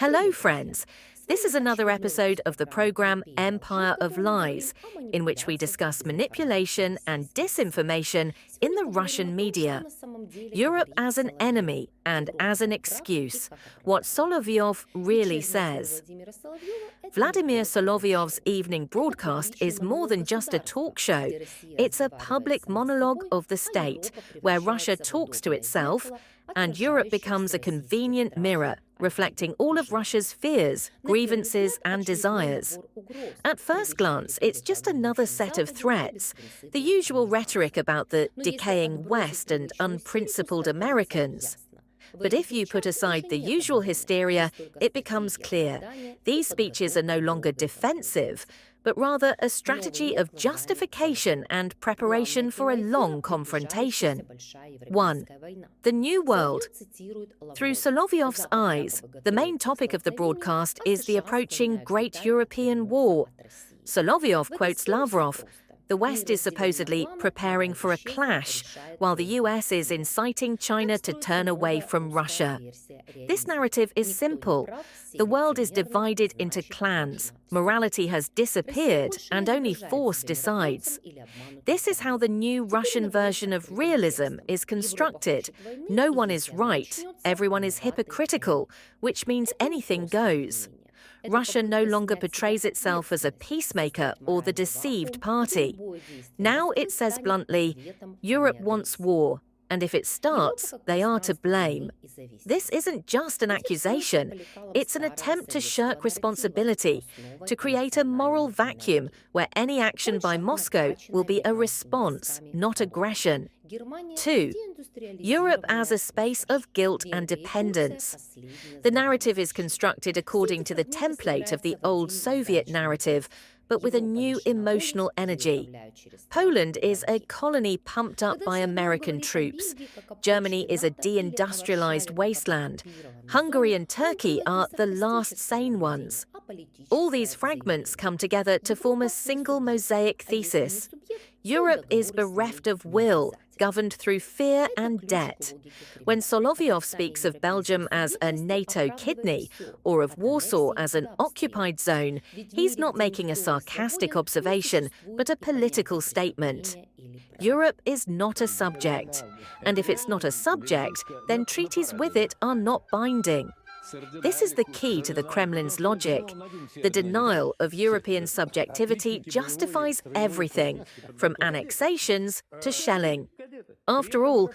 Hello, friends. This is another episode of the program Empire of Lies, in which we discuss manipulation and disinformation in the Russian media. Europe as an enemy and as an excuse. What Solovyov really says. Vladimir Solovyov's evening broadcast is more than just a talk show. It's a public monologue of the state, where Russia talks to itself, and Europe becomes a convenient mirror, reflecting all of Russia's fears, grievances, and desires. At first glance, it's just another set of threats, the usual rhetoric about the decaying West and unprincipled Americans. But if you put aside the usual hysteria, it becomes clear. These speeches are no longer defensive, but rather a strategy of justification and preparation for a long confrontation. 1. The New World. Through Solovyov's eyes, the main topic of the broadcast is the approaching Great European War. Solovyov quotes Lavrov. The West is supposedly preparing for a clash, while the US is inciting China to turn away from Russia. This narrative is simple. The world is divided into clans. Morality has disappeared, and only force decides. This is how the new Russian version of realism is constructed. No one is right, everyone is hypocritical, which means anything goes. Russia no longer portrays itself as a peacemaker or the deceived party. Now it says bluntly, Europe wants war, and if it starts, they are to blame. This isn't just an accusation, it's an attempt to shirk responsibility, to create a moral vacuum where any action by Moscow will be a response, not aggression. 2. Europe as a space of guilt and dependence. The narrative is constructed according to the template of the old Soviet narrative, but with a new emotional energy. Poland is a colony pumped up by American troops. Germany is a deindustrialized wasteland. Hungary and Turkey are the last sane ones. All these fragments come together to form a single mosaic thesis. Europe is bereft of will, governed through fear and debt. When Solovyov speaks of Belgium as a NATO kidney or of Warsaw as an occupied zone, he's not making a sarcastic observation, but a political statement. Europe is not a subject, and if it's not a subject, then treaties with it are not binding. This is the key to the Kremlin's logic. The denial of European subjectivity justifies everything, from annexations to shelling. After all,